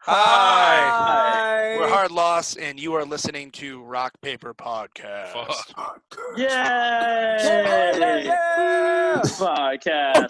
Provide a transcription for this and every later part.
Hi. We're Hard Loss, and you are listening to Rock Paper Podcast. Yay! Podcast.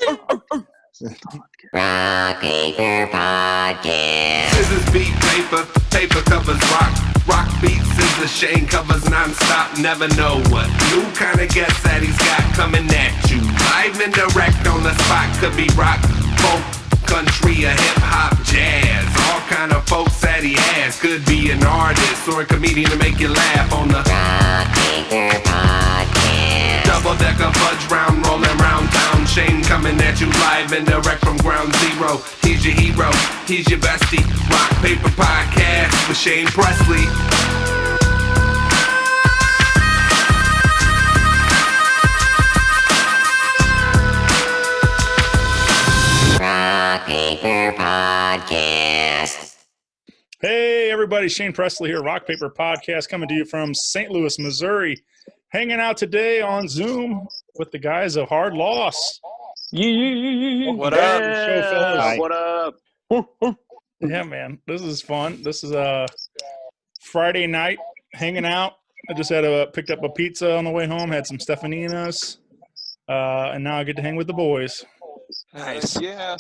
Rock Paper Podcast. Scissors beat paper, paper covers rock. Rock beats scissors, Shane covers non-stop. Never know what new kind of guest that he's got coming at you. Live and direct on the spot. Could be rock, folk, country, or hip-hop, jazz. All kind of folks that he has. Could be an artist or a comedian to make you laugh on the Rock Paper Podcast. double-decker fudge round, rolling round town. Shane coming at you live and direct from ground zero. He's your hero, he's your bestie. Rock Paper Podcast with Shane Presley. Rock Paper Podcast. Hey everybody, Shane Presley here, Rock Paper Podcast, coming to you from St. Louis, Missouri. Hanging out today on Zoom with the guys of Hard Loss. What up? Show, fellas. What up? Yeah, man, this is fun. This is a Friday night hanging out. I just picked up a pizza on the way home, had some Stefaninas, and now I get to hang with the boys. Nice. Yeah.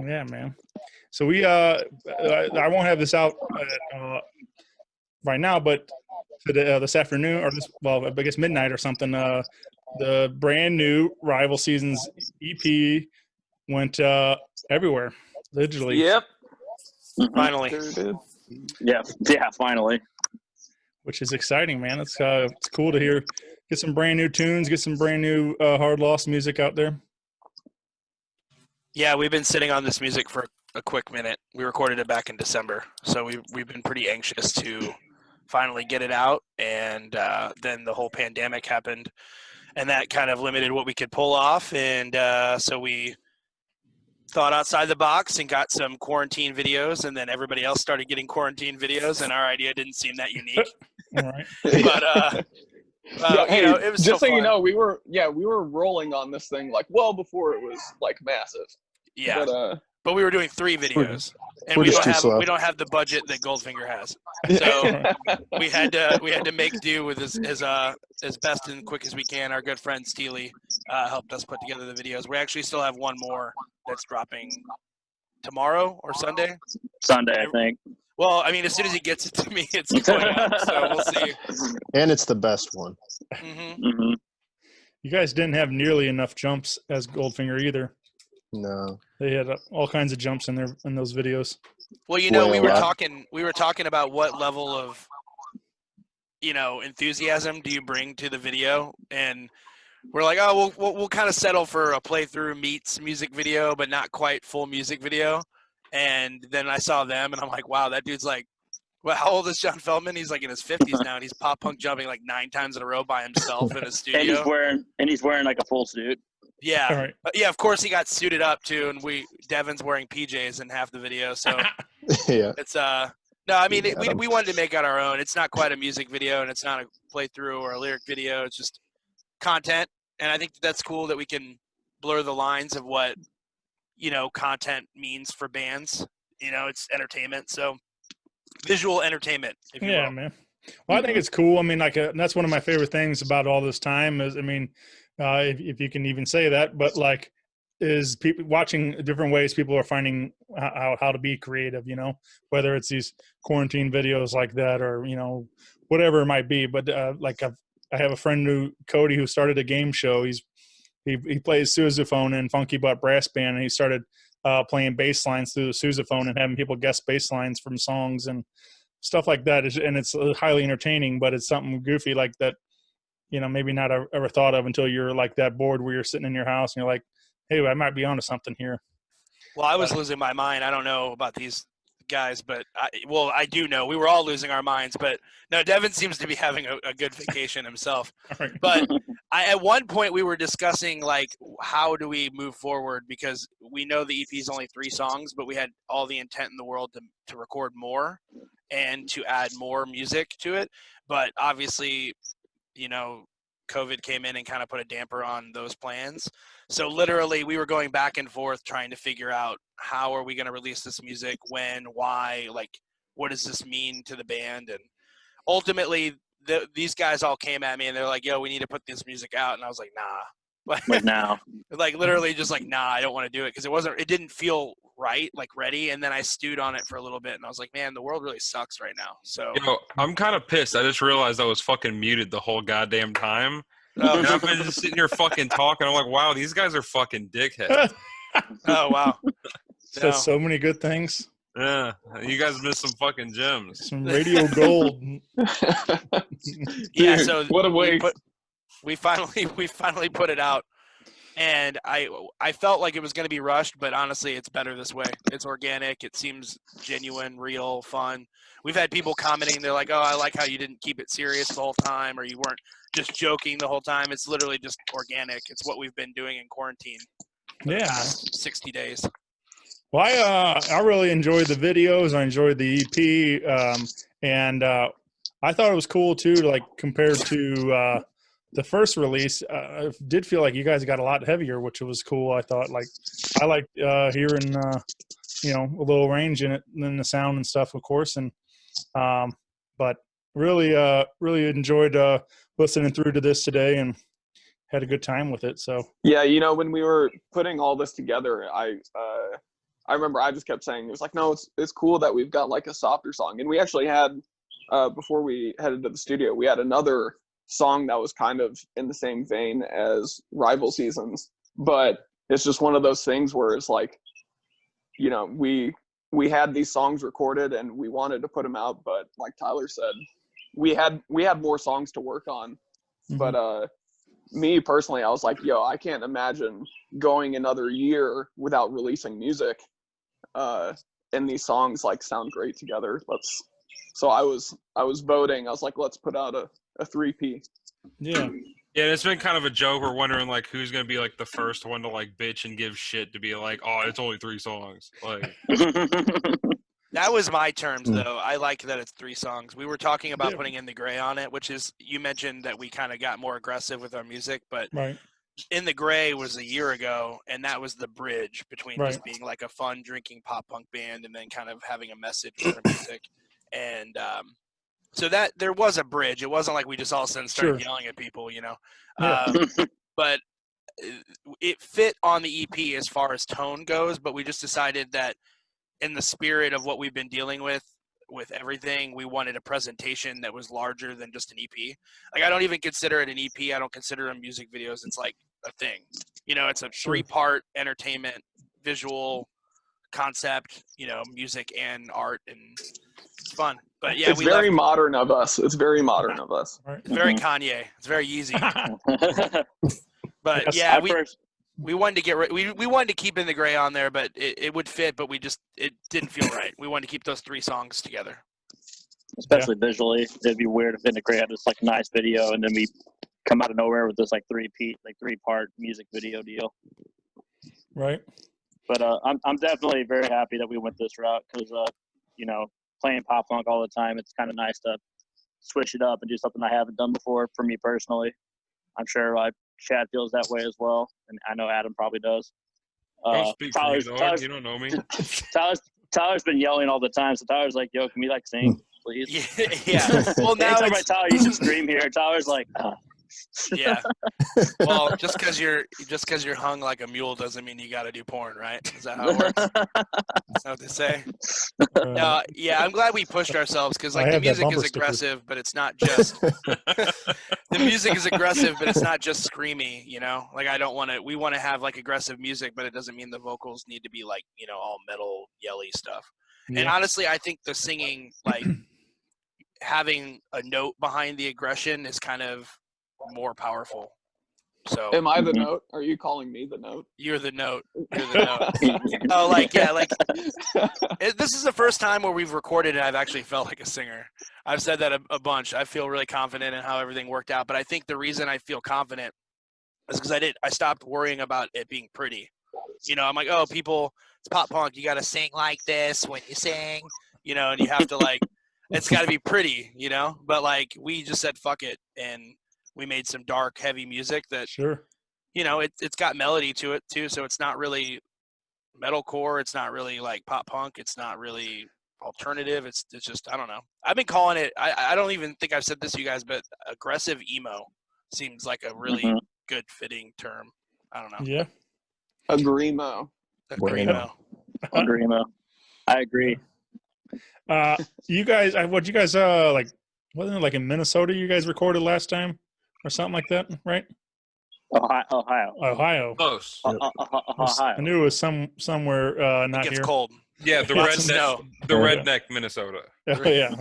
Yeah, man. So I won't have this out right now, but today, this afternoon, or I guess midnight or something, the brand new Rival Seasons EP went everywhere digitally. Yep. Finally. Yeah, finally. Which is exciting, man. It's cool to get some brand new tunes, get some brand new Hard Loss music out there. Yeah, we've been sitting on this music for a quick minute. We recorded it back in December, so we've been pretty anxious to finally get it out, and then the whole pandemic happened, and that kind of limited what we could pull off, and so we thought outside the box and got some quarantine videos, and then everybody else started getting quarantine videos, and our idea didn't seem that unique. All right. But it was just so so you fun. know, we were rolling on this thing well before it was massive. Yeah, But we were doing 3 videos, and we're we just don't too slow. we don't have the budget that Goldfinger has, so we had to make do with as best and quick as we can. Our good friend Steely helped us put together the videos. We actually still have one more that's dropping tomorrow or Sunday. Sunday, I think. Well, I mean, as soon as he gets it to me, it's going up, so we'll see. And it's the best one. Mm-hmm. You guys didn't have nearly enough jumps as Goldfinger either. No. They had all kinds of jumps in those videos. Well, we Well, were yeah. talking about what level of enthusiasm do you bring to the video, and we're like, oh, we'll kind of settle for a playthrough meets music video, but not quite full music video. And then I saw them, and I'm like, wow, that dude's like, well, how old is John Feldman? He's like in his 50s now, and he's pop punk jumping like 9 times in a row by himself in a And studio. he's wearing like a full suit. Yeah, All right. Yeah. Of course, he got suited up too, and Devin's wearing PJs in half the video, so Yeah. it's no. I mean, we wanted to make out our own. It's not quite a music video, and it's not a playthrough or a lyric video. It's just content, and I think that's cool that we can blur the lines of what content means for bands. It's entertainment, so visual entertainment. If you Yeah, will. man. Well, I think it's cool. I mean, that's one of my favorite things about all this time is, I mean, if you can even say that, but is people watching different ways people are finding how to be creative, whether it's these quarantine videos like that or, whatever it might be. But I have a friend Cody, who started a game show. He plays sousaphone in Funky Butt Brass Band, and he started playing bass lines through the sousaphone and having people guess bass lines from songs and stuff like that. And it's highly entertaining, but it's something goofy like that, maybe not ever thought of until you're like that bored where you're sitting in your house and you're like, hey, I might be onto something here. Well, I was losing my mind. I don't know about these guys, but I do know we were all losing our minds. But no, Devin seems to be having a good vacation himself. Right. But at one point we were discussing how do we move forward, because we know the EP is only 3 songs, but we had all the intent in the world to record more and to add more music to it. But obviously, COVID came in and kind of put a damper on those plans. So literally we were going back and forth trying to figure out how are we going to release this music, when, why, like, what does this mean to the band? And ultimately these guys all came at me and they're like, yo, we need to put this music out. And I was like, nah. Like now. Like literally just like, nah, I don't want to do it. Cause it didn't feel right, like ready. And then I stewed on it for a little bit and I was like, man, the world really sucks right now. So Yo, I'm kind of pissed. I just realized I was fucking muted the whole goddamn time. And I've been just sitting here fucking talking. I'm like, wow, these guys are fucking dickheads. oh, wow. Says No. so many good things. Yeah, you guys missed some fucking gems. Some radio gold. Yeah. Dude, So what a waste. we finally put it out. And I felt like it was going to be rushed, but honestly, it's better this way. It's organic. It seems genuine, real, fun. We've had people commenting. They're like, oh, I like how you didn't keep it serious the whole time, or you weren't just joking the whole time. It's literally just organic. It's what we've been doing in quarantine for the Yeah. past 60 days. Well, I really enjoyed the videos. I enjoyed the EP, and I thought it was cool too. Like compared to the first release, I did feel like you guys got a lot heavier, which was cool. I thought I liked hearing a little range in it, and then the sound and stuff, of course. And but really enjoyed listening through to this today and had a good time with it. So Yeah, when we were putting all this together, I remember I just kept saying, it was like, no, it's cool that we've got like a softer song. And we actually had, before we headed to the studio, we had another song that was kind of in the same vein as Rival Seasons. But it's just one of those things where it's like, we had these songs recorded and we wanted to put them out. But like Tyler said, we had more songs to work on. Mhm. But me personally, I was like, yo, I can't imagine going another year without releasing music. And these songs like sound great together. So I was voting. I was like, let's put out a 3P. yeah. Yeah, it's been kind of a joke. We're wondering like who's gonna be like the first one to like bitch and give shit to be like, oh, it's only 3 songs. Like, That was my terms, though. I like that it's 3 songs. We were talking about Yeah. putting In the Gray on it, which is, you mentioned that we kind of got more aggressive with our music, but Right. In the Gray was a year ago, and that was the bridge between just Right. being like a fun drinking pop punk band and then kind of having a message for the music. And so that there was a bridge. It wasn't like we just all of a sudden started Sure. yelling at people, Yeah. But it fit on the EP as far as tone goes, but we just decided that in the spirit of what we've been dealing with everything, we wanted a presentation that was larger than just an EP. Like, I don't even consider it an EP. I don't consider them music videos. It's like a thing. It's a Sure. 3-part entertainment, visual concept, music and art, and it's fun. But yeah, It's very modern of us. It's very modern of us. Right. it's very Kanye. It's very Yeezy. But Yes, yeah, At first, we wanted to get we wanted to keep In the Gray on there, but it would fit, but it didn't feel right. We wanted to keep those 3 songs together. especially visually, it'd be weird if In the Gray had this like nice video and then we come out of nowhere with this like 3-part music video deal. Right. But I'm definitely very happy that we went this route because playing pop punk all the time, it's kind of nice to switch it up and do something I haven't done before. For me personally, I'm sure Chad feels that way as well, and I know Adam probably does. don't speak for you, dog. Tyler's, You don't know me. Tyler's been yelling all the time, so Tyler's like, "Yo, can we like sing, please?" Yeah. Well, now Anytime I it's, Tyler, you should scream here. Tyler's like, yeah. Well, just because you're hung like a mule doesn't mean you got to do porn, right? Is that how it works? That's what they say. No, yeah, I'm glad we pushed ourselves because I like the have that music bumper is sticker. aggressive, but it's not just the music is aggressive, but it's not just screamy. Like we want to have like aggressive music, but it doesn't mean the vocals need to be like all metal yelly stuff. And Yeah. honestly, I think the singing, like having a note behind the aggression, is kind of more powerful. So Am I the note? Are you calling me the note? you're the note. You're the note. Oh, like, yeah, like this is the first time where we've recorded and I've actually felt like a singer. I've said that a bunch. I feel really confident in how everything worked out, but I think the reason I feel confident is because I stopped worrying about it being pretty. I'm like, oh, people, it's pop punk. You got to sing like this when you sing, and you have to like, it's got to be pretty, but like we just said, fuck it. And we made some dark, heavy music that, Sure. you know, it's got melody to it too. So it's not really metalcore. It's not really like pop punk. It's not really alternative. It's just, I don't know. I've been calling it, I don't even think I've said this to you guys, but aggressive emo seems like a really Mhm. good fitting term. I don't know. Yeah. Agree-mo. Agreemo. Agree-mo. I agree. You guys, what you guys like? Wasn't it like in Minnesota? You guys recorded last time, or something like that, right? Ohio. Ohio. Close. I Ohio. knew it was somewhere It not gets here. cold. Yeah, the Lots of redneck, snow. the redneck Minnesota. Oh, yeah.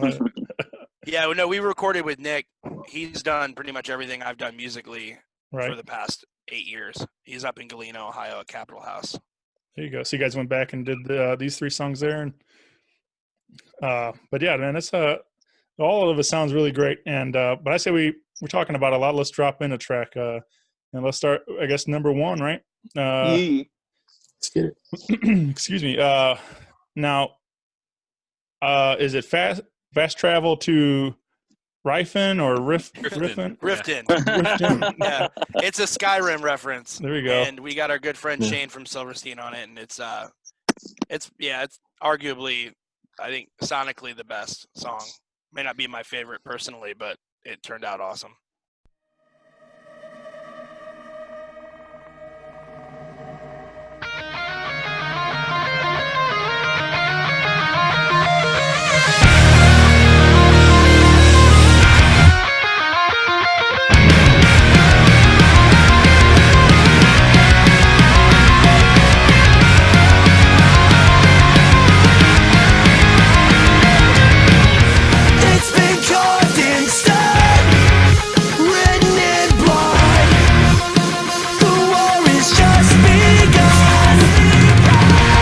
Yeah, well, no, we recorded with Nick. He's done pretty much everything I've done musically for Right. the past 8 years. He's up in Galena, Ohio at Capitol House. There you go. So you guys went back and did these 3 songs there, and but yeah, man, it's all of it sounds really great. And but I say we're talking about a lot. Let's drop in a track, and let's start. I guess number 1, right? Yee. Let's get it. Excuse me. Now, is it fast travel to Riften or Riften? Riften. Riften. Yeah, it's a Skyrim reference. There we go. And we got our good friend Yeah. Shane from Silverstein on it, and it's arguably, I think, sonically the best song. May not be my favorite personally, but it turned out awesome. It's been carved in stone, written in blood. The war is just begun.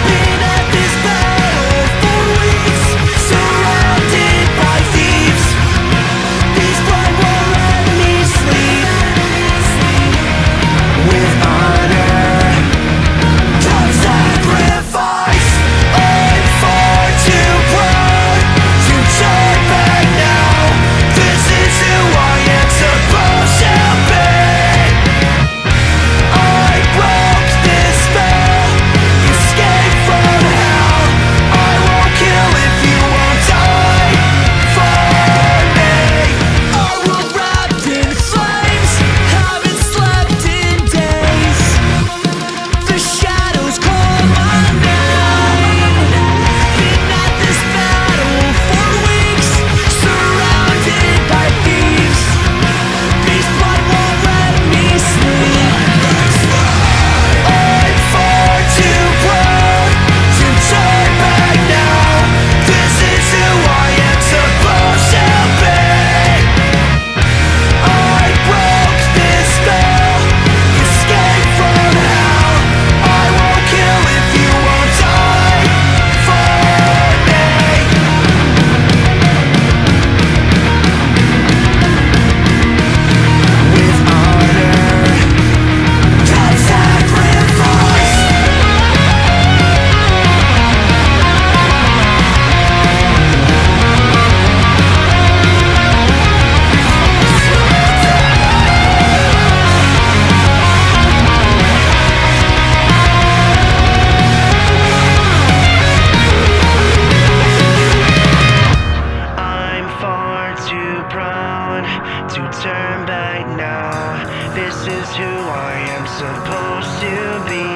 Been at this battle for weeks, surrounded by thieves. These blood won't let me sleep. With honor comes sacrifice. I'm far too proud to turn back now. This is who I am supposed to be. I broke this spell. Escape from hell. I won't kill if you won't die for me. I will wrapped in flames. Haven't slept in days. The shadows call my name. Been at this battle for weeks, surrounded by thieves. Beast blood won't let me sleep. I'm far too proud to turn back now. This is who I am supposed to be. I broke this spell. Escape from hell. I won't kill if you won't die for me. With honor comes sacrifice. I'm far too proud to turn back now. This is who I am supposed to be.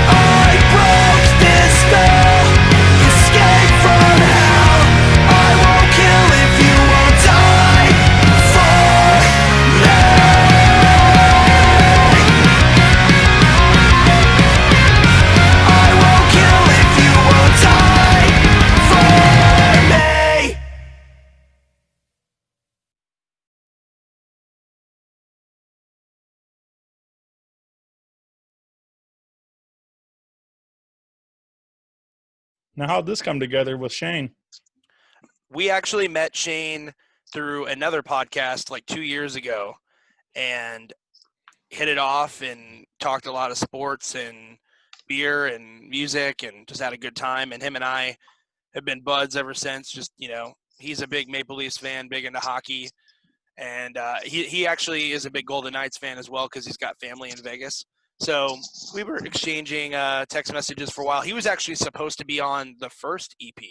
I broke this spell. Escape from hell. I won't kill if you won't die for me. I won't kill if you won't die for me. Now, how'd this come together with Shane? We actually met Shane through another podcast like 2 years ago and hit it off and talked a lot of sports and beer and music and just had a good time. And him and I have been buds ever since. Just, you know, he's a big Maple Leafs fan, big into hockey. and he actually is a big Golden Knights fan as well because he's got family in Vegas. So we were exchanging text messages for a while. He was actually supposed to be on the first EP,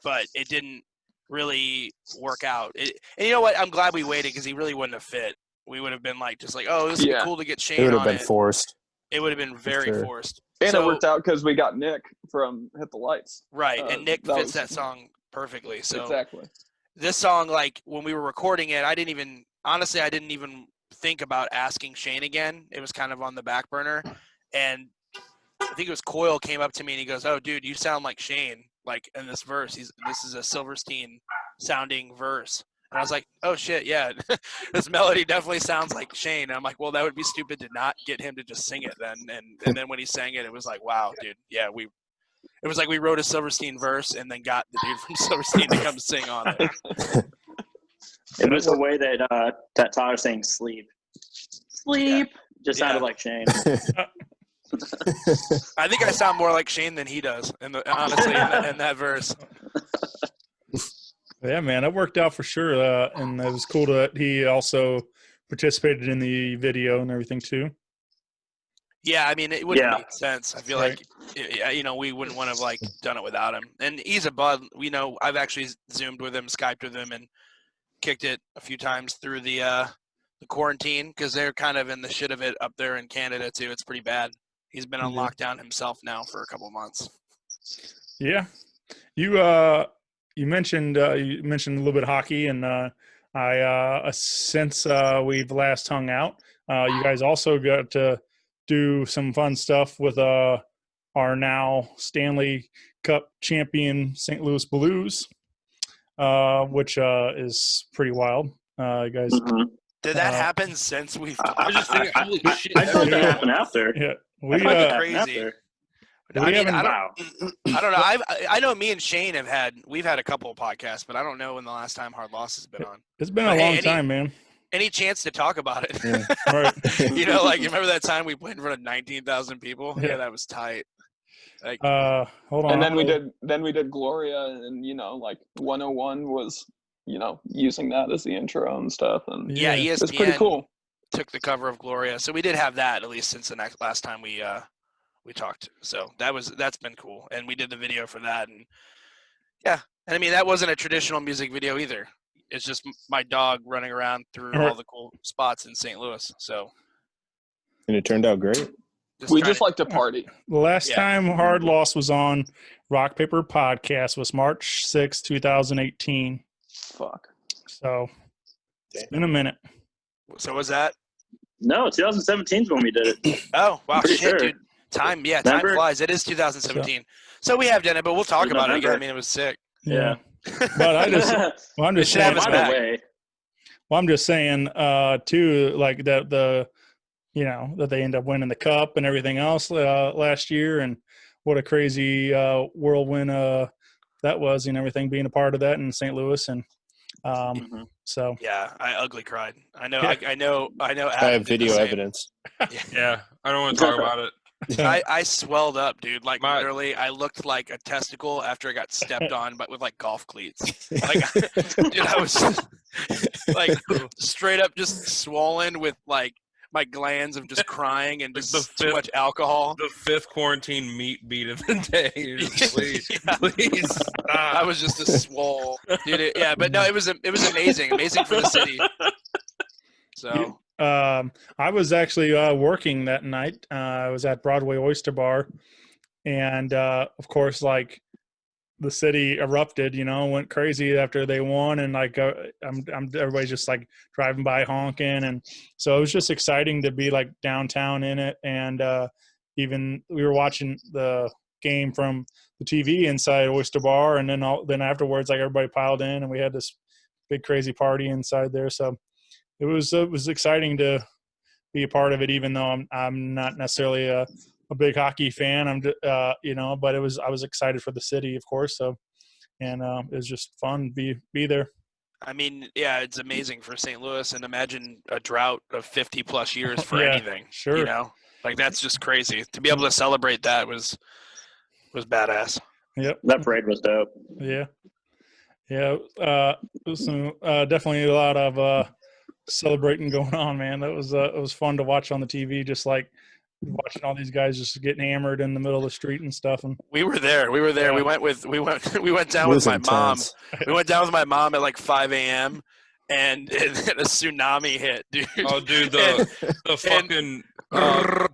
but it didn't really work out. And you know what? I'm glad we waited because he really wouldn't have fit. We would have been like, just like, oh, this would be cool to get Shane It would on have been forced. It would have been very sure. forced. And So- it worked out because we got Nick from Hit the Lights. Right, and Nick fits that was- song perfectly. So Exactly. this song, like when we were recording it, I didn't even think about asking Shane again. It was kind of on the back burner. And I think it was Coyle came up to me and he goes, "Oh, dude, you sound like Shane, like in this verse. This is a Silverstein sounding verse." And I was like, "Oh shit, yeah, this melody definitely sounds like Shane." And I'm like, "Well, that would be stupid to not get him to just sing it then." And then when he sang it, it was like, "Wow, dude, yeah, it was like we wrote a Silverstein verse and then got the dude from Silverstein to come sing on it." It was the way that that Tyler saying "sleep," just sounded like Shane. I think I sound more like Shane than he does, honestly, in that verse. Yeah, man, it worked out for sure, and it was cool that he also participated in the video and everything too. Yeah, I mean, it wouldn't Yeah. make sense. I feel Right. like, we wouldn't want to like done it without him. And he's a bud. I've actually Zoomed with him, Skyped with him, and kicked it a few times through the quarantine because they're kind of in the shit of it up there in Canada too. It's pretty bad. He's been on lockdown himself now for a couple of months. Yeah, you mentioned a little bit of hockey, and I since we've last hung out, you guys also got to do some fun stuff with our now Stanley Cup champion St. Louis Blues, which is pretty wild. You guys, Did that happen since we've? I was just thinking, holy shit. I feel like that happened after. yeah, I we feel like that happened crazy. after. I mean, Wow. I don't know. I know me and Shane we've had a couple of podcasts, but I don't know when the last time Hard Loss has been on. it's been a But hey, long time, man. Any chance to talk about it? Yeah, right. Like you remember that time we played in front of 19,000 people? Yeah. Yeah, that was tight. Like, Hold on. And then we did Gloria, and like 101 was using that as the intro and stuff, and yeah, it's pretty ESPN cool. took the cover of Gloria, so we did have that at least since the last time we talked. So that's been cool, and we did the video for that, and yeah, and I mean that wasn't a traditional music video either. It's just my dog running around through all the cool spots in St. Louis. So And it turned out great. We just like to party. The last time Hard Loss was on Rock Paper Podcast was March 6, 2018. Fuck. So it's been a minute. So was that? No, 2017 is when we did it. Oh wow, Pretty shit, sure. dude. Time Remember? flies. It is 2017. So we have done it, but we'll talk It was about it again. I November. mean, it was sick. Yeah. But I'm just They should have saying, us By back. the way, well, I'm just saying, too, like that that they end up winning the cup and everything else last year, and what a crazy whirlwind that was, and everything being a part of that in St. Louis, and so Yeah, I ugly cried. I know. Yeah. I know. I Adam have did the video same. evidence. Yeah, I don't want to talk about it. I swelled up, dude. Like My- literally, I looked like a testicle after I got stepped on, but with like golf cleats. Like, dude, I was like straight up just swollen with like my glands of just crying and just the too fifth- much alcohol. The 5th quarantine meat beat of the day. Please, Yeah. please I stop. was just a swole, dude. Yeah, but no, it was amazing for the city. So I was actually working that night. I was at Broadway Oyster Bar, and of course, like the city erupted. Went crazy after they won, and like everybody's just like driving by honking, and so it was just exciting to be like downtown in it. And even we were watching the game from the TV inside Oyster Bar, and then afterwards, like everybody piled in, and we had this big crazy party inside there. So it was exciting to be a part of it, even though I'm not necessarily a big hockey fan. But I was excited for the city, of course. So, and it was just fun to be there. I mean, yeah, it's amazing for St. Louis, and imagine a drought of 50 plus years for Yeah, anything. sure. Like that's just crazy. To be able to celebrate that was badass. Yep. that parade was dope. Yeah. Yeah. It was some, definitely a lot of celebrating going on, man. That was it was fun to watch on the TV, just like watching all these guys just getting hammered in the middle of the street and stuff. And We were there. Yeah. We went down It with was my mom. intense. We went down with my mom at like 5 a.m. and a tsunami hit, dude. Oh, dude, the fucking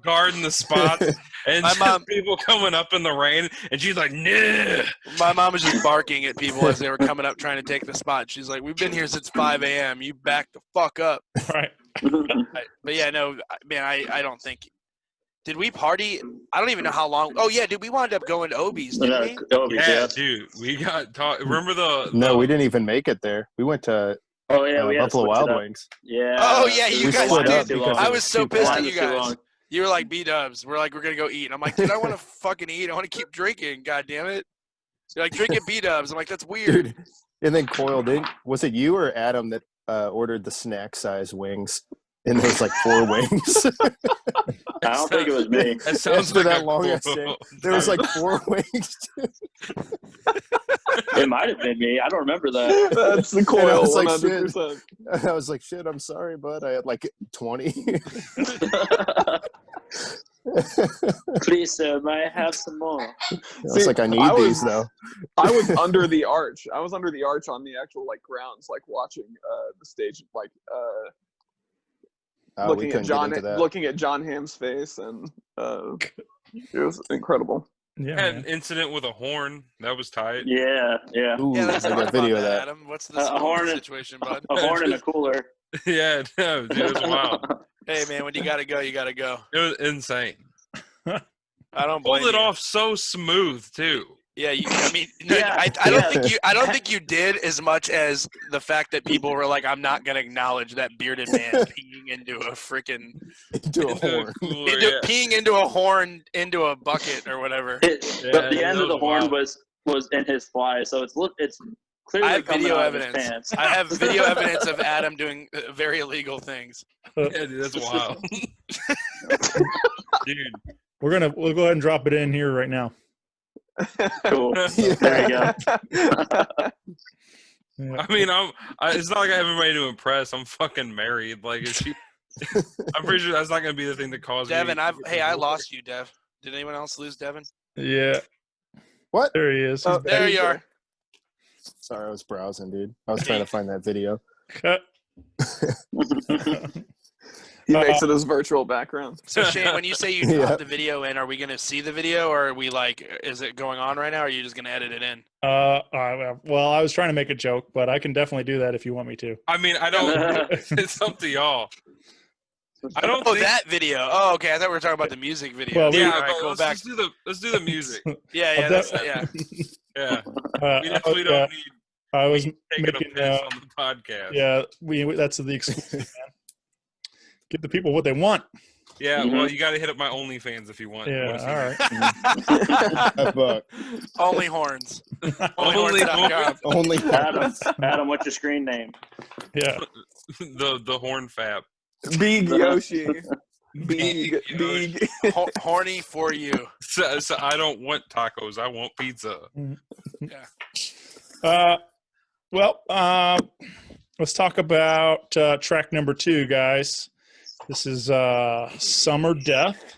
guarding the spots and My just mom- people coming up in the rain, and she's like, "Nah." My mom was just barking at people as they were coming up trying to take the spot. She's like, "We've been here since 5 a.m. You back the fuck up." right. But yeah, no, man, I don't think. Did we party? I don't even know how long. Oh yeah, dude, we wound up going to Obi's, didn't we? Yeah, dude, we got taught. Remember No, we didn't even make it there. We went to Oh yeah, we had to Buffalo switch it Wild up. Wings. Yeah. Oh yeah, you We guys split up did. because I it was was so too pissed at Line you was too guys. long. You were like B-dubs. We're like, we're gonna go eat. And I'm like, dude, I want to fucking eat. I want to keep drinking. God damn it. You're like, drink at B-dubs. I'm like, that's weird. Dude, and then Coyle, was it you or Adam that ordered the snack size wings? And there was like 4 wings. I don't think it was me. That sounds After like that a long cool- ass day, there was like 4 wings. It might have been me. I don't remember that. That's the And I coil, was like, 100%. And I was like, shit, I'm sorry, bud. I had like 20. Please, sir, may I have some more? I was like, I need I these was- though. I was under the arch. I was under the arch on the actual like grounds, like watching the stage, like We looking couldn't at John, get into that. looking at John Hamm's face, and it was incredible. Yeah. Had an Man. incident with a horn. That was tight. Yeah, yeah. Ooh, Yeah, I let's talk got about video that, of that. Adam. What's A the horn and- situation, bud? A horn and a cooler. Yeah, no, dude, it was wild. Hey, man, when you gotta go, you gotta go. It was insane. I don't blame Pulled it you. off so smooth too. Yeah, I mean, no, Yeah, I don't yeah. think you did as much as the fact that people were like, I'm not gonna acknowledge that bearded man peeing into a freaking Into a horn. Cooler, yeah. peeing into a horn into a bucket or whatever. Yeah, The end that of the was horn wild. was in his fly, so it's clearly I have coming video out of his evidence. pants. I have video evidence of Adam doing very illegal things. Yeah, dude, that's wild. Dude, We'll go ahead and drop it in here right now. Cool. There you go. Yeah. I mean, it's not like I have anybody to impress. I'm fucking married. Like, I'm pretty sure that's not going to be the thing that caused Devin, me. I lost you, Dev. Did anyone else lose Devin? Yeah. What? There he is. Oh, He's There back. you are. Sorry, I was browsing, dude. I was trying to find that video. Cut. He makes it his virtual background. So Shane, when you say you Yeah. dropped the video in, are we gonna see the video, or are we like, is it going on right now, or are you just gonna edit it in? Well, I was trying to make a joke, but I can definitely do that if you want me to. I mean, I don't. It's up to y'all. I don't Oh, think. that video. Oh, okay. I thought we were talking about the music video. Well, Yeah, All right, but cool. let's, Back. let's do the music. Yeah, I'll that's, def- yeah. Yeah, we I definitely was, don't need I was taking a making, piss on the podcast. yeah, that's the exclusive, man. Give the people what they want. Yeah, Mhm. well, you got to hit up my OnlyFans if you want. Yeah, want to see all right. But Only horns. Only Onlyhorns.com. only Adam, what's your screen name? Yeah. the horn fap. Big Yoshi. Big Big. Horny for you. So I don't want tacos. I want pizza. Let's talk about track number 2, guys. This is Summer Death.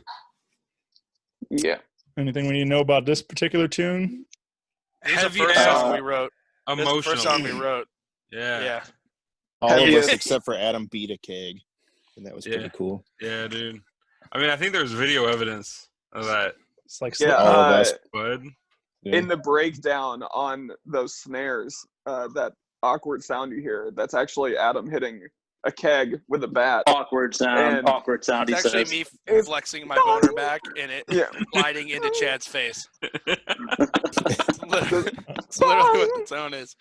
Yeah. Anything we need to know about this particular tune? This is the Heavy first ass song we wrote. This is the first song we emotional. wrote. Yeah. Yeah. all of Yeah. us except for Adam beat a keg, and that was pretty Yeah. cool. Yeah, dude. I mean, I think there's video evidence of that, It's like Yeah. All of us. bud. Yeah. In the breakdown on those snares, that awkward sound you hear, that's actually Adam hitting a keg with a bat. Awkward sound. And- Awkward sound. He It's actually says. me flexing my boner back and it Yeah. gliding into Chad's face. It's literally what the tone is.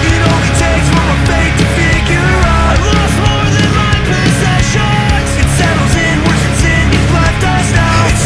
It only takes one more fate to figure out I lost more than my possessions. It settles in, worse it's in, you've left us now. It's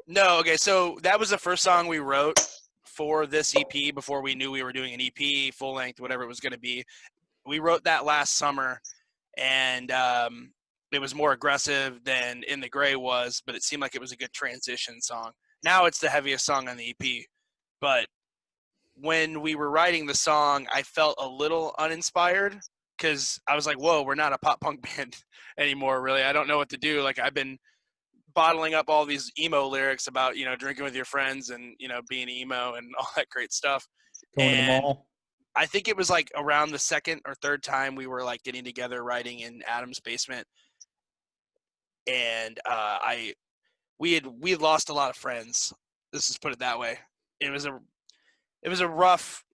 No, okay. So that was the first song we wrote for this EP before we knew we were doing an EP, full length, whatever it was going to be. We wrote that last summer, and it was more aggressive than In the Gray was, but it seemed like it was a good transition song. Now it's the heaviest song on the EP, but when we were writing the song, I felt a little uninspired because I was like, whoa, we're not a pop punk band anymore, really. I don't know what to do. Like, I've been bottling up all these emo lyrics about, drinking with your friends and, being emo and all that great stuff. Going to the mall. I think it was like around the second or third time we were like getting together writing in Adam's basement. And we had lost a lot of friends. Let's just put it that way. It was a rough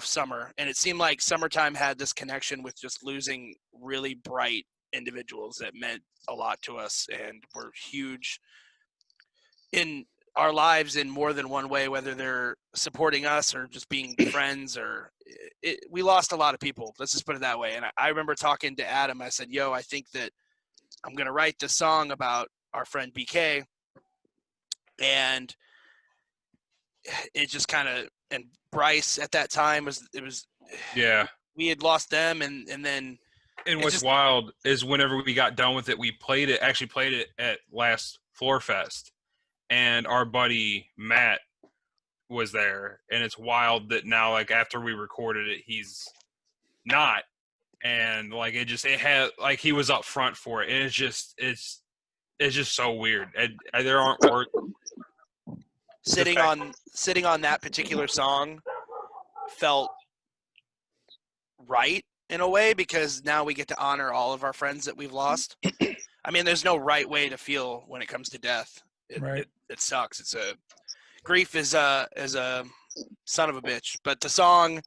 summer, and it seemed like summertime had this connection with just losing really bright individuals that meant a lot to us and were huge in our lives in more than one way, whether they're supporting us or just being friends we lost a lot of people. Let's just put it that way. And I remember talking to Adam. I said, I think that I'm going to write this song about our friend BK. And it just kind of, and Bryce at that time we had lost them. And then, and what's wild is whenever we got done with it, we played it at last Floor Fest, and our buddy Matt was there. And it's wild that now, like, after we recorded it, he's not. And like, it had, like, he was up front for it. And it's just so weird. There aren't words. Sitting on that particular song felt right in a way, because now we get to honor all of our friends that we've lost. I mean, there's no right way to feel when it comes to death. It sucks. Grief is a son of a bitch. But the song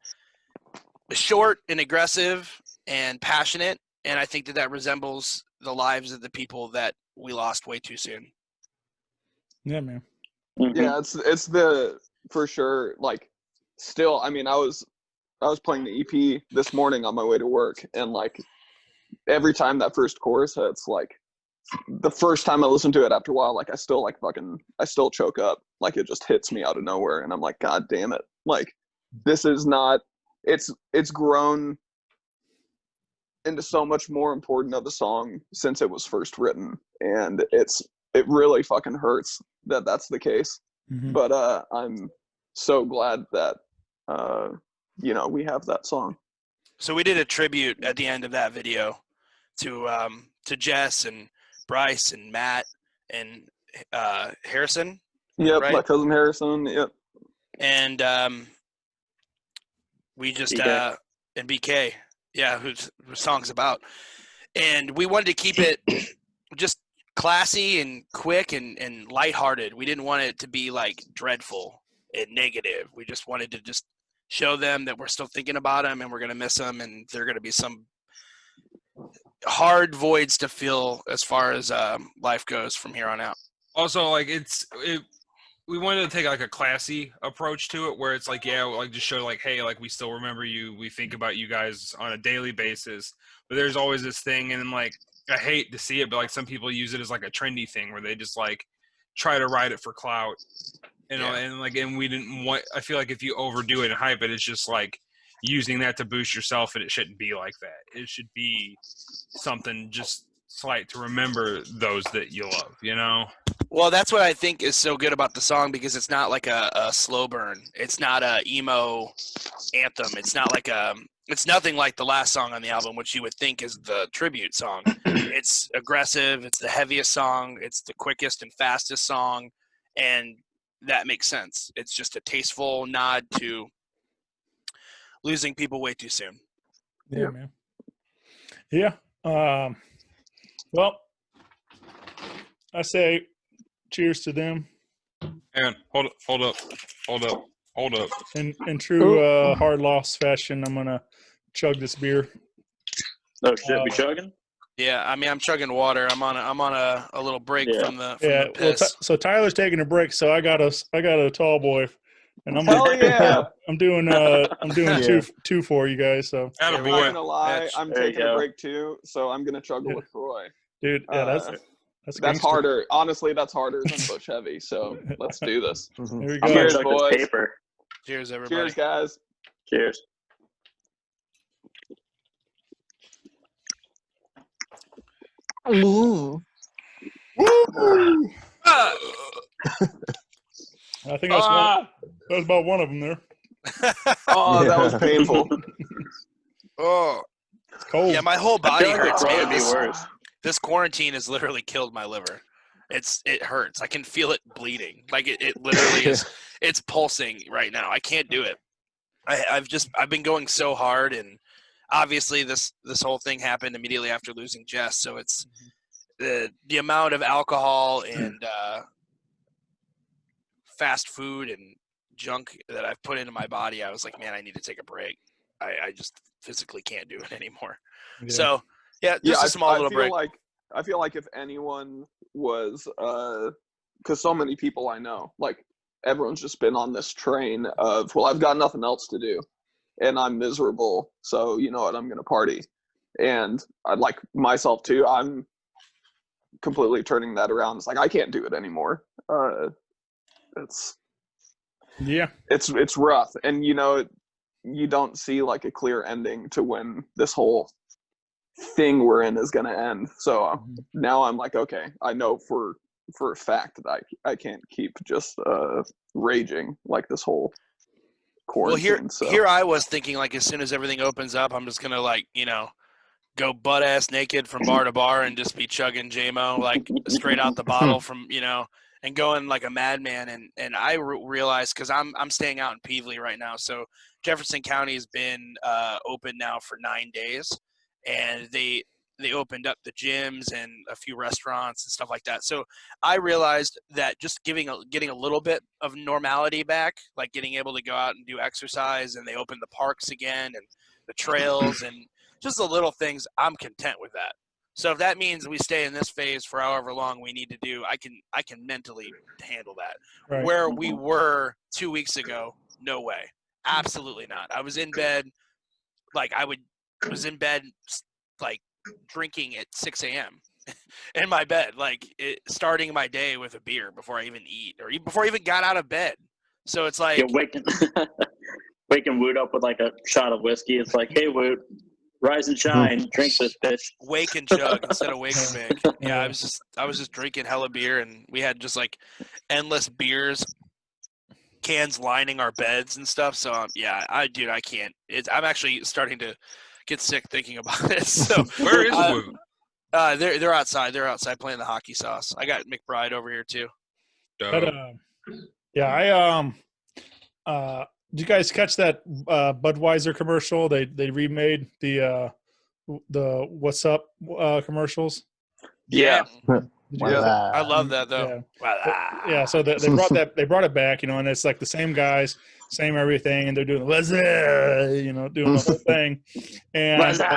is short and aggressive and passionate, and I think that resembles the lives of the people that we lost way too soon. Yeah, man. Yeah, it's for sure. Like, still, I mean, I was playing the EP this morning on my way to work, and like every time that first chorus hits, like the first time I listen to it after a while, like I still choke up. Like, it just hits me out of nowhere, and I'm like, God damn it! Like, this is not. It's grown into so much more important of a song since it was first written, and it really fucking hurts that that's the case. Mm-hmm. But I'm so glad that we have that song. So we did a tribute at the end of that video to Jess and Bryce and Matt and Harrison. Yep, right? My cousin Harrison. Yep. And we just BK. And BK, yeah, whose song's about. And we wanted to keep it just classy and quick and lighthearted. We didn't want it to be like dreadful and negative. We just wanted to just show them that we're still thinking about them and we're going to miss them, and there are going to be some hard voids to fill as far as life goes from here on out. Also, like, we wanted to take like a classy approach to it, where it's like, yeah, like just show like, hey, like, we still remember you, we think about you guys on a daily basis. But there's always this thing, and like, I hate to see it, but like some people use it as like a trendy thing where they just like try to ride it for clout, and we didn't want. I feel like if you overdo it and hype it, it's just like using that to boost yourself, and it shouldn't be like that. It should be something just slight to remember those that you love, Well, that's what I think is so good about the song, because it's not like a slow burn. It's not a emo anthem. It's not like it's nothing like the last song on the album, which you would think is the tribute song. It's aggressive. It's the heaviest song. It's the quickest and fastest song. And that makes sense. It's just a tasteful nod to losing people way too soon. Yeah, man. Yeah. Well, I say cheers to them. And hold up. In true hard loss fashion, I'm gonna chug this beer. Oh shit, we chugging? Yeah, I mean, I'm chugging water. I'm on a little break from the Well, piss. so Tyler's taking a break, so I got a tall boy, and I'm Hell yeah! I'm doing two for you guys. So Atta I'm boy. not gonna lie, I'm There you taking a go. break too, so I'm gonna chug a LaCroix. dude, yeah, That's That's gangster. harder. Honestly, that's harder than Bush Heavy. So let's do this. Mhm. There you I'm go. gonna Cheers, check boys. this paper. Cheers, everybody. Cheers, guys. Cheers. Ah! I think that's one. That was about one of them there. Oh, that was Yeah. painful. Oh, It's cold. yeah, my whole I body feel like hurts, it'd man. probably be worse. This quarantine has literally killed my liver. It hurts. I can feel it bleeding. Like it literally is. It's pulsing right now. I can't do it. I've been going so hard, and obviously this whole thing happened immediately after losing Jess. So it's the amount of alcohol and fast food and junk that I've put into my body. I was like, man, I need to take a break. I just physically can't do it anymore. Yeah. So yeah, just a small little break. I feel like if anyone was, because so many people I know, like everyone's just been on this train of, well, I've got nothing else to do, and I'm miserable, so you know what, I'm gonna party, and I like myself too. I'm completely turning that around. It's like I can't do it anymore. It's rough, and you know, you don't see like a clear ending to when this whole thing we're in is going to end. So now I'm like, okay, I know for a fact that I can't keep just raging like this whole quarantine. Well, here I was thinking, like, as soon as everything opens up, I'm just gonna, like, you know, go butt ass naked from bar to bar and just be chugging JMO like straight out the bottle from, you know, and going like a madman. And I realized, because I'm staying out in Peevely right now, so Jefferson County has been open now for 9 days, and they opened up the gyms and a few restaurants and stuff like that. So I realized that just getting a little bit of normality back, like getting able to go out and do exercise, and they opened the parks again and the trails and just the little things, I'm content with that. So if that means we stay in this phase for however long we need to do, I can mentally handle that. Right. Where we were 2 weeks ago, no way. Absolutely not. I was in bed, like was in bed, like drinking at 6 a.m. in my bed, like starting my day with a beer before I even eat or before I even got out of bed. So it's like waking Woot up with like a shot of whiskey. It's like, hey, Woot, rise and shine, drink this bitch. Wake and chug instead of wake and bake. Yeah, I was just drinking hella beer, and we had just like endless beers, cans lining our beds and stuff. So yeah, I can't. I'm actually starting to get sick thinking about this. So Where is Woot? They're outside. They're outside playing the hockey sauce. I got McBride over here too. But, did you guys catch that Budweiser commercial? They remade the What's Up commercials. Yeah. Wow. I love that though. Yeah, so they brought it back, you know, and it's like the same guys, same everything, and they're doing what's up, you know, doing the whole thing, and What's up?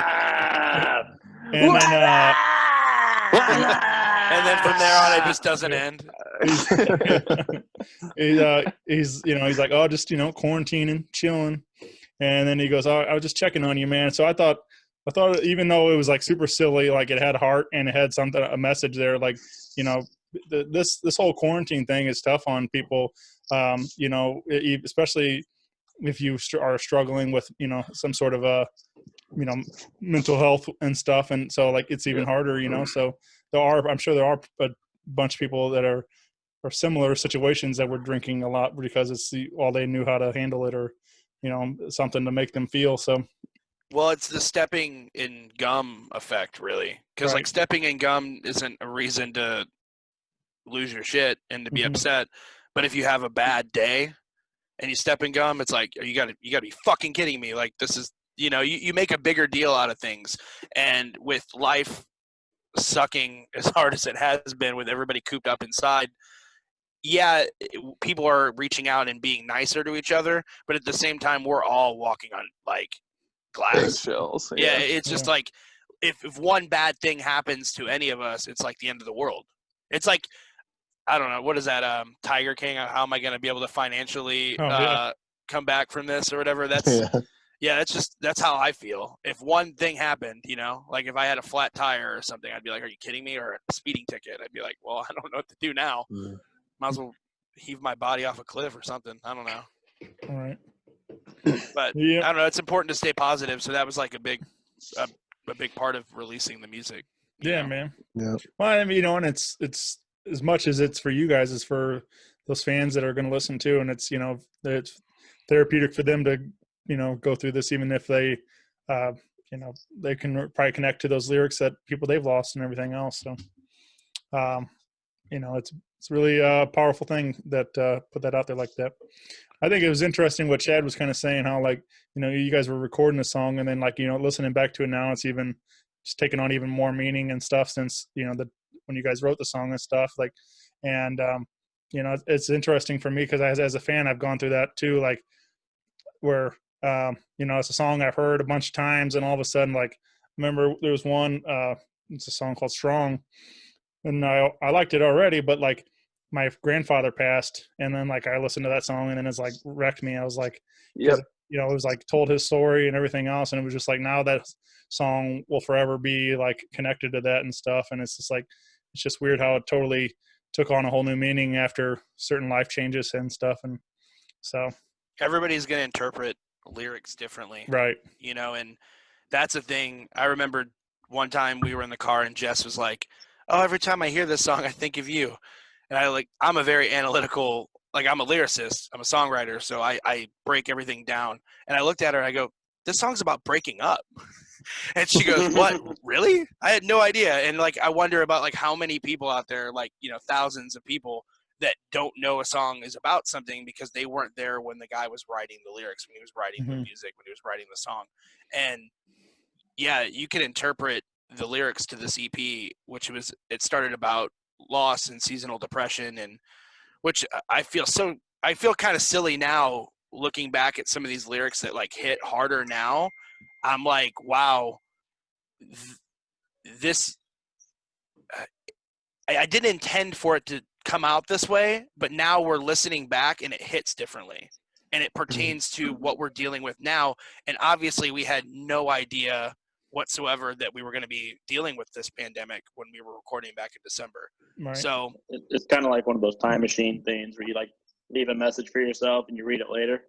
And then from there on, it just doesn't end. he's like, oh, just, you know, quarantining, chilling, and then he goes, oh, I was just checking on you, man. So I thought even though it was like super silly, like it had heart and it had a message there, like, you know, this whole quarantine thing is tough on people, you know, especially if you are struggling with, you know, some sort of you know, mental health and stuff, and so like it's even harder, you know. So I'm sure there are a bunch of people that are similar situations that were drinking a lot because it's all they knew how to handle it, or, you know, something to make them feel. So well, it's the stepping in gum effect, really, because like stepping in gum isn't a reason to lose your shit and to be upset, but if you have a bad day and you step in gum, it's like, you gotta be fucking kidding me. Like, this is, you know, you make a bigger deal out of things, and with life sucking as hard as it has been with everybody cooped up inside, yeah, people are reaching out and being nicer to each other, but at the same time, we're all walking on like glass. Shells. Yeah, it's just like if one bad thing happens to any of us, it's like the end of the world. It's like, I don't know, what is that, Tiger King? How am I going to be able to financially come back from this or whatever? That's Yeah, that's how I feel. If one thing happened, like if I had a flat tire or something, I'd be like, "Are you kidding me?" Or a speeding ticket, I'd be like, "Well, I don't know what to do now. Might as well heave my body off a cliff or something." I don't know. All right. But Yeah. I don't know. It's important to stay positive. So that was like a big part of releasing the music. Yeah, man. Yeah. Well, I mean, and it's as much as it's for you guys as for those fans that are going to listen to, and it's it's therapeutic for them to go through this, even if they they can probably connect to those lyrics that people they've lost and everything else. So it's really a powerful thing that put that out there like that. I think it was interesting what Chad was kind of saying, how you guys were recording the song and then listening back to it now, it's even just taking on even more meaning and stuff since when you guys wrote the song and stuff, it's interesting for me because as a fan I've gone through that too, like where it's a song I've heard a bunch of times and all of a sudden, like, remember there was one it's a song called Strong, and I liked it already, but like my grandfather passed and then like I listened to that song and then it's like wrecked me. I was like, Yep. it was like told his story and everything else, and it was just like now that song will forever be like connected to that and stuff, and it's just like it's just weird how it totally took on a whole new meaning after certain life changes and stuff. And so everybody's going to interpret lyrics differently, right, and that's a thing. I remember one time we were in the car and Jess was like, "Oh, every time I hear this song I think of you." And I'm a very analytical, like I'm a lyricist, I'm a songwriter, so I break everything down. And I looked at her and I go, "This song's about breaking up." And she goes, "What? Really?" I had no idea. And like I wonder about like how many people out there, like thousands of people that don't know a song is about something because they weren't there when the guy was writing the lyrics, when he was writing the music, when he was writing the song. And yeah, you can interpret the lyrics to this EP, it started about loss and seasonal depression, and which I feel kind of silly now looking back at some of these lyrics that like hit harder now. I'm like, wow, this I didn't intend for it to come out this way, but now we're listening back and it hits differently, and it pertains to what we're dealing with now. And obviously we had no idea whatsoever that we were going to be dealing with this pandemic when we were recording back in December. right. So It's kind of like one of those time machine things where you like leave a message for yourself and you read it later.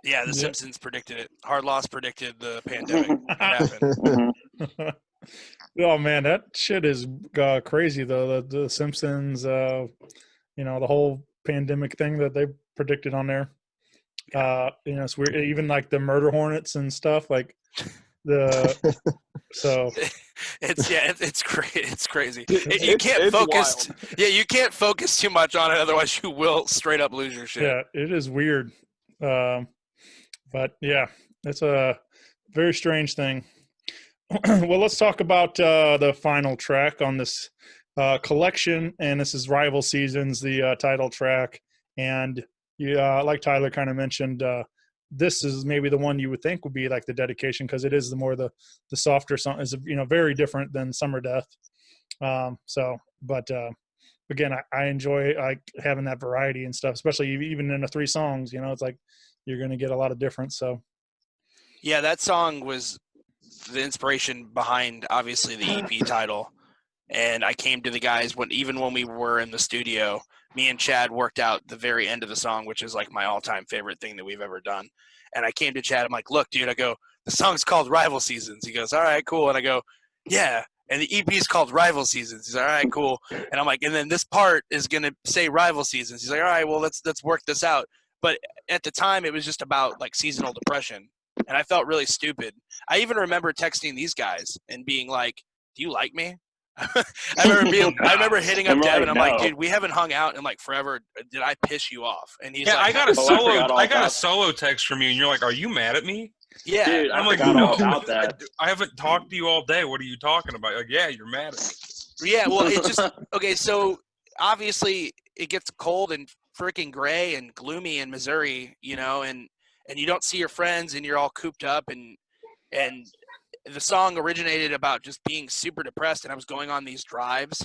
yeah, The Simpsons predicted it. Hard Loss predicted the pandemic. It happened. Oh man, that shit is crazy though. The Simpsons, the whole pandemic thing that they predicted on there. It's weird. Even like the murder hornets and stuff, like it's great. It's crazy. You It's can't focus. wild. Yeah, you can't focus too much on it, otherwise you will straight up lose your shit. yeah, it is weird. But yeah, it's a very strange thing. Well, let's talk about the final track on this collection, and this is Rival Seasons, the title track. And like Tyler kind of mentioned, this is maybe the one you would think would be like the dedication, because it is the softer song. Is very different than Summer Death. But again, I enjoy like having that variety and stuff, especially even in the 3 songs. It's like you're going to get a lot of difference. So yeah, that song was the inspiration behind obviously the EP title. And I came to the guys even when we were in the studio, me and Chad worked out the very end of the song, which is like my all-time favorite thing that we've ever done. And I came to Chad, I'm like, "Look, dude," I go, "the song's called Rival Seasons." He goes, "All right, cool." And I go, "Yeah." And the EP is called Rival Seasons. He's like, "All right, cool." And I'm like, "And then this part is going to say Rival Seasons." He's like, "All right, well, let's work this out." But at the time, it was just about like seasonal depression. And I felt really stupid. I even remember texting these guys and being like, "Do you like me?" I remember hitting up Devin. I'm like, "Dude, we haven't hung out in like forever. Did I piss you off?" And he's like, I got a I got a solo text from you, and you're like, "Are you mad at me?" "Yeah." Dude, I'm I like, forgot "No, all about that. I haven't talked to you all day. What are you talking about?" Like, "Yeah, you're mad at me." Yeah, well, it just okay. So obviously, it gets cold and freaking gray and gloomy in Missouri, and you don't see your friends, and you're all cooped up, and the song originated about just being super depressed, and I was going on these drives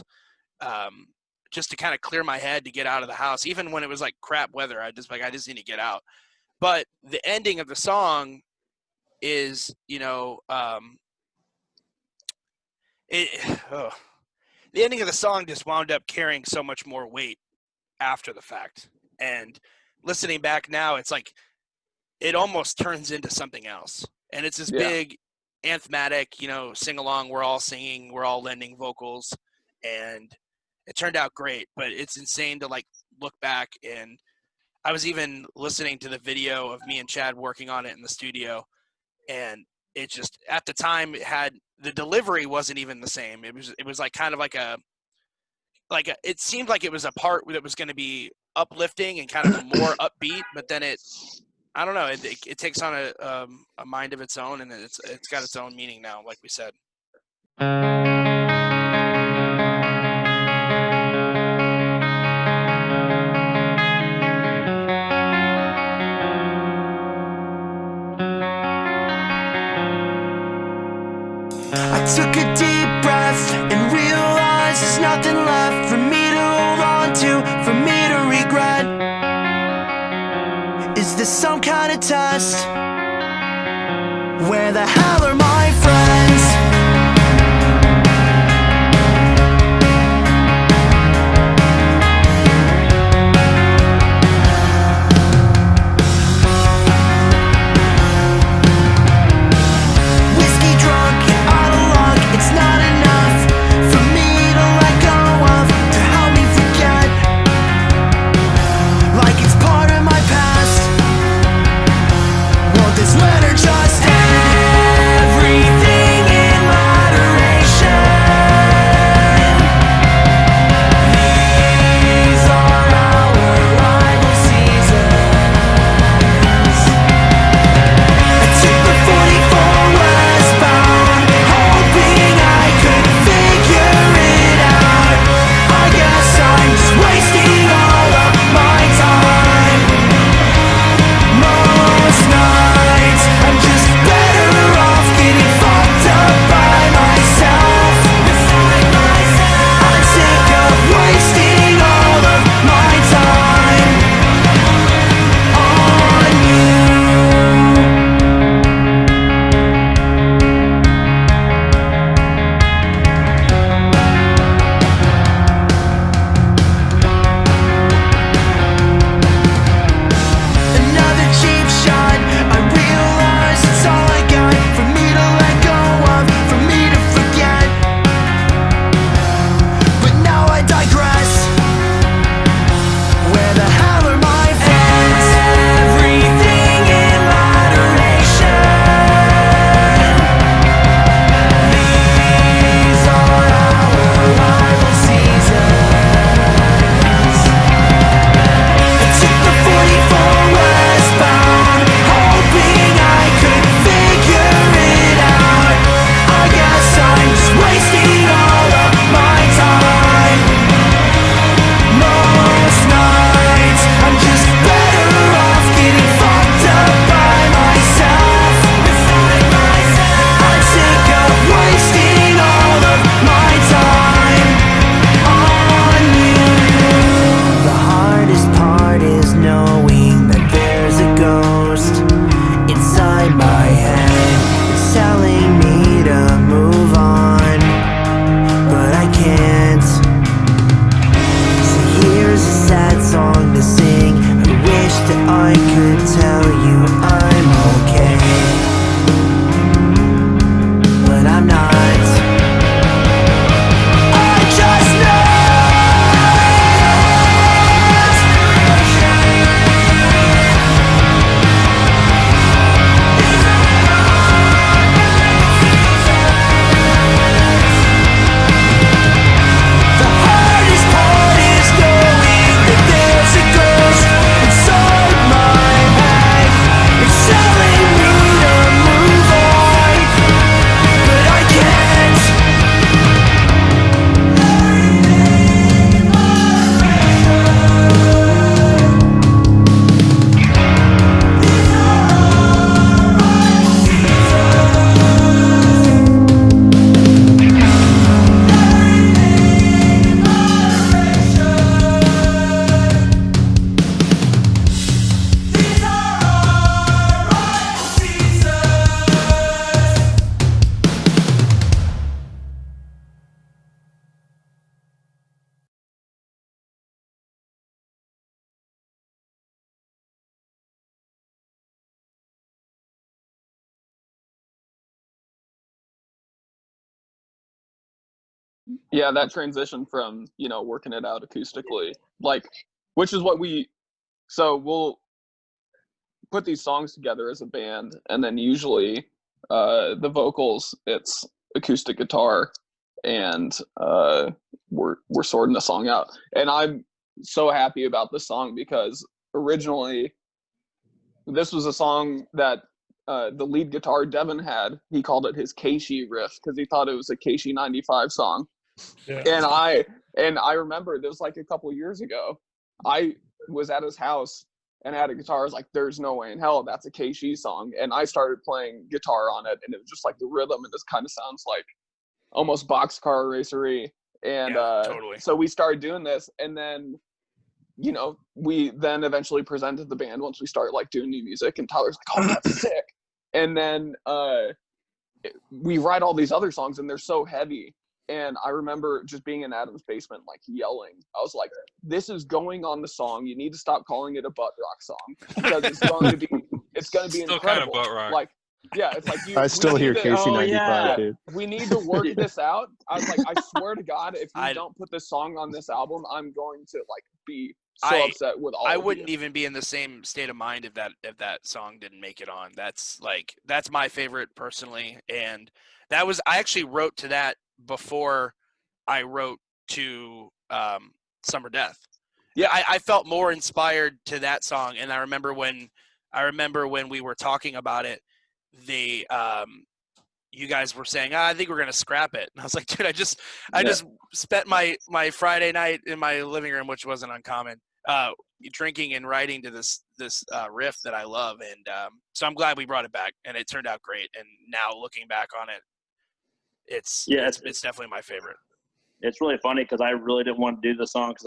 just to kind of clear my head to get out of the house. Even when it was like crap weather, I just need to get out. But the ending of the song is, you know, the ending of the song just wound up carrying so much more weight after the fact. And listening back now, it's like it almost turns into something else. And it's this big anthematic, you know, sing along. We're all singing, we're all lending vocals, and it turned out great. But it's insane to like look back, and I was even listening to the video of me and Chad working on it in the studio, and it just at the time it had the delivery wasn't even the same. It was like kind of like a it seemed like it was a part that was going to be uplifting and kind of more upbeat, but then I don't know, it takes on a mind of its own, and it's got its own meaning now, like we said. I took a deep breath and realized there's nothing left for me to hold on to, for me to regret. Is this some kind of test? Where the hell are my friends? It's not enough for me to let go of, to help me forget, like it's part of my past. Won't this letter just end? Yeah, that transition from, you know, working it out acoustically, like, which is what we'll put these songs together as a band, and then usually the vocals, it's acoustic guitar, and we're sorting the song out. And I'm so happy about this song because originally this was a song that the lead guitar Devin had. He called it his Keishi riff because he thought it was a Keishi 95 song. Yeah. And I remember this like a couple years ago. I was at his house and had a guitar. I was like, there's no way in hell that's a Keishi song. And I started playing guitar on it, and it was just like the rhythm, and this kind of sounds like almost boxcar racery. And totally. So we started doing this, and then, you know, we then eventually presented the band once we started like doing new music, and Tyler's like, oh, that's sick. And then we write all these other songs, and they're so heavy. And I remember just being in Adam's basement, like yelling. I was like, this is going on the song. You need to stop calling it a butt rock song because it's going to be Still incredible. kind of butt rock. Like, yeah, it's like I still hear Casey 95, yeah. dude. we need to work this out. I was like, I swear to God, if you don't put this song on this album, I'm going to like be so upset with all I of wouldn't you. even be in the same state of mind if that song didn't make it on. That's my favorite personally, and I actually wrote to that before I wrote to Summer Death. Yeah, I felt more inspired to that song, and I remember when we were talking about it, you guys were saying, I think we're gonna scrap it, and I was like, dude, I just spent my Friday night in my living room, which wasn't uncommon, drinking and writing to this riff that I love, and so I'm glad we brought it back, and it turned out great. And now looking back on it, it's definitely my favorite. It's really funny because I really didn't want to do the song because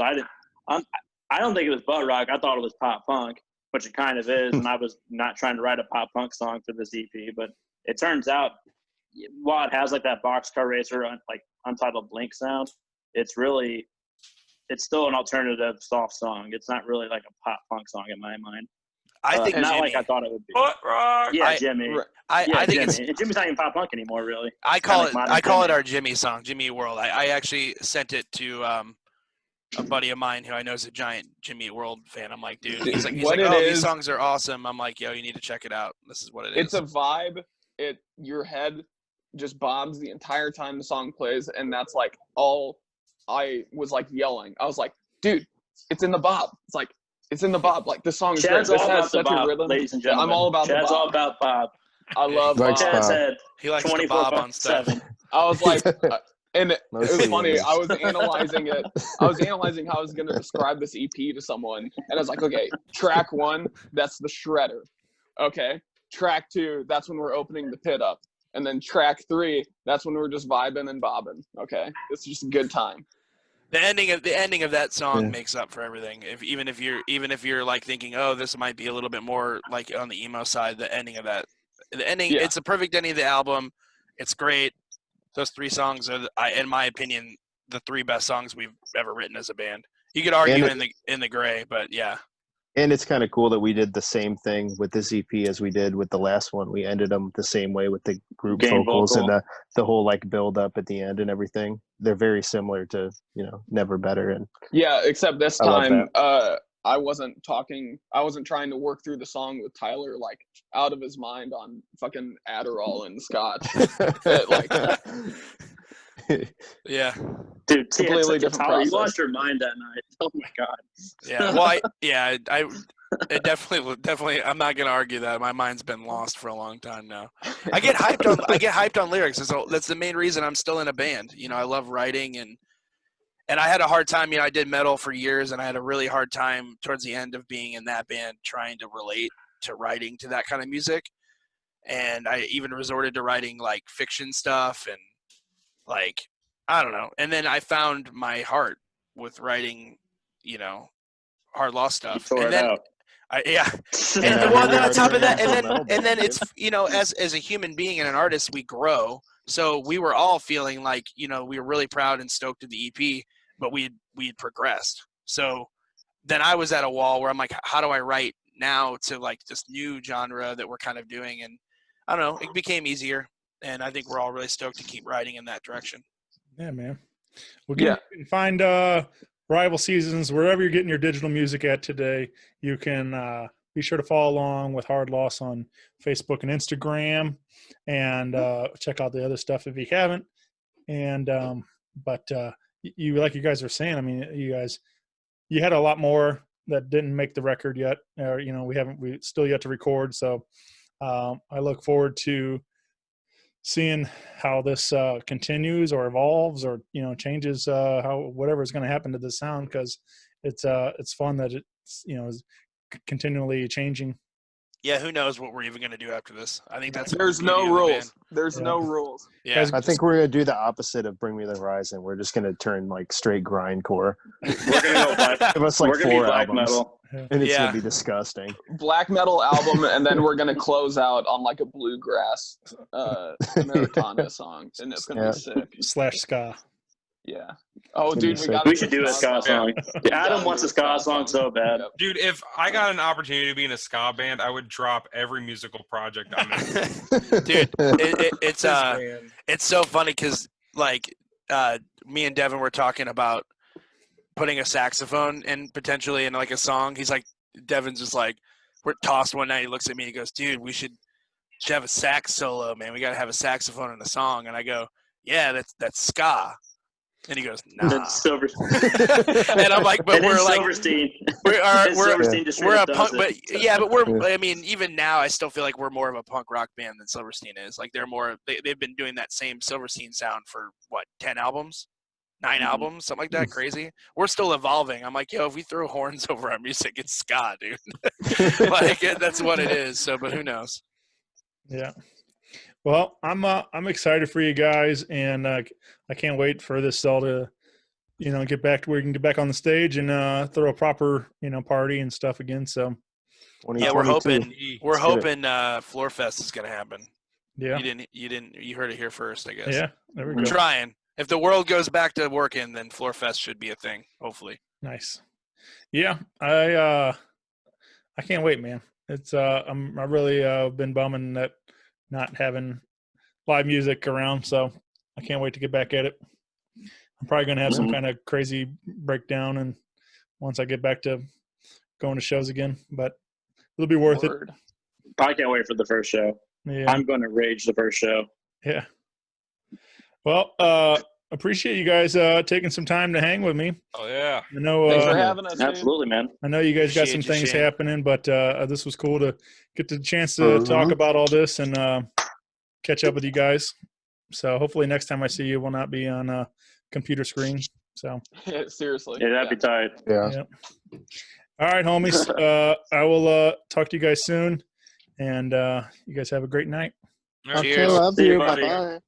I don't think it was butt rock. I thought it was pop punk, which it kind of is, and I was not trying to write a pop punk song for this EP. But it turns out, while it has like that boxcar racer, like Untitled Blink sound, it's still an alternative soft song. It's not really like a pop punk song in my mind. I think not Jimmy, like I thought it would be. Butt rock. Yeah, Jimmy. I think Jimmy. Jimmy's not even pop punk anymore, really. I call it our Jimmy song, Jimmy World. I actually sent it to a buddy of mine who I know is a giant Jimmy World fan. I'm like, dude, he's like, oh, these songs are awesome. I'm like, yo, you need to check it out. This is what it is. It's a vibe. Your head just bobs the entire time the song plays, and that's like all I was like yelling. I was like, dude, it's in the bob. It's like, it's in the bob. Like, this song is great. This has such a rhythm. Ladies and gentlemen. I'm all about Chad's the bob. all about bob. I love bob. Chad said He likes the bob on stuff. 24/7. I was like, and it was Mostly funny. English. I was analyzing it. I was analyzing how I was going to describe this EP to someone, and I was like, okay, track 1, that's the shredder. Okay, track 2, that's when we're opening the pit up, and then track 3, that's when we're just vibing and bobbing. Okay, it's just a good time. The ending of that song makes up for everything. Even if you're like thinking, oh, this might be a little bit more like on the emo side, the ending, it's a perfect ending of the album. It's great. Those 3 songs are, in my opinion, the 3 best songs we've ever written as a band. You could argue in the gray, but yeah. And it's kind of cool that we did the same thing with this EP as we did with the last one. We ended them the same way with the group vocals and the whole like build up at the end and everything. They're very similar to, Never Better. And yeah, except this time I wasn't trying to work through the song with Tyler like out of his mind on fucking Adderall and scotch. Yeah. Dude, completely different process. You lost your mind that night. Oh my god. Yeah. Well, it definitely. I'm not gonna argue that my mind's been lost for a long time now. I get hyped on lyrics. That's the main reason I'm still in a band. I love writing and I had a hard time. I did metal for years, and I had a really hard time towards the end of being in that band trying to relate to writing to that kind of music. And I even resorted to writing like fiction stuff and like, I don't know. And then I found my heart with writing, hard law stuff. And then and then on top of that, and then it's, as a human being and an artist, we grow. So we were all feeling like, we were really proud and stoked of the EP, but we'd progressed. So then I was at a wall where I'm like, how do I write now to like this new genre that we're kind of doing? And I don't know, it became easier. And I think we're all really stoked to keep writing in that direction. Yeah, man. Well, you can find Rival Seasons wherever you're getting your digital music at today. You can be sure to follow along with Hard Loss on Facebook and Instagram, and check out the other stuff if you haven't. And but you, like you guys are saying, I mean, you had a lot more that didn't make the record yet, or we still yet to record. So I look forward to seeing how this continues or evolves or changes, how whatever is going to happen to the sound, because it's fun that it's is continually changing. Yeah, who knows what we're even going to do after this? I think that's there's no rules. There's no rules. Yeah, I think we're gonna do the opposite of Bring Me the Horizon. We're just gonna turn like straight grindcore. We're gonna go black. Give us like We're gonna be 4 black albums, metal. and it's gonna be disgusting. Black metal album, and then we're gonna close out on like a bluegrass Americana song, and it's gonna be sick. / ska. Yeah. Oh, dude, we should do a ska song. Adam wants a ska song so bad. Dude, if I got an opportunity to be in a ska band, I would drop every musical project I'm in. Dude, it's so funny because like me and Devin were talking about putting a saxophone in potentially in like a song. He's like, Devin's just like, we're tossed one night. He looks at me and he goes, dude, we should have a sax solo, man. We got to have a saxophone in a song. And I go, yeah, that's ska. And he goes, nah. That's Silver. And I'm like, but we're like, Silverstein. we're a punk, but I mean, even now, I still feel like we're more of a punk rock band than Silverstein is. Like they've been doing that same Silverstein sound for 10 albums, 9 albums, something like that. Crazy. We're still evolving. I'm like, yo, if we throw horns over our music, it's ska, dude. Like that's what it is. So, but who knows? Yeah. Well, I'm excited for you guys, and I can't wait for this all to, get back to where you can get back on the stage and throw a proper, party and stuff again. So, yeah, we're hoping Floorfest is going to happen. Yeah, you heard it here first, I guess. Yeah, there we go. We're trying. If the world goes back to working, then Floorfest should be a thing. Hopefully. Nice. Yeah, I can't wait, man. It's I really been bumming that not having live music around, so I can't wait to get back at it. I'm probably going to have some kind of crazy breakdown, and once I get back to going to shows again, but it'll be worth it. I can't wait for the first show. Yeah. I'm going to rage the first show. Yeah. Well, appreciate you guys taking some time to hang with me. Oh yeah. I know. Thanks for having us. Absolutely, man. I know you guys got some things happening, but this was cool to get the chance to talk about all this and catch up with you guys. So hopefully next time I see you, will not be on a computer screen. So seriously. Yeah, that'd be tight. Yeah. All right, homies. I will talk to you guys soon, and you guys have a great night. Cheers. Love you. Bye-bye.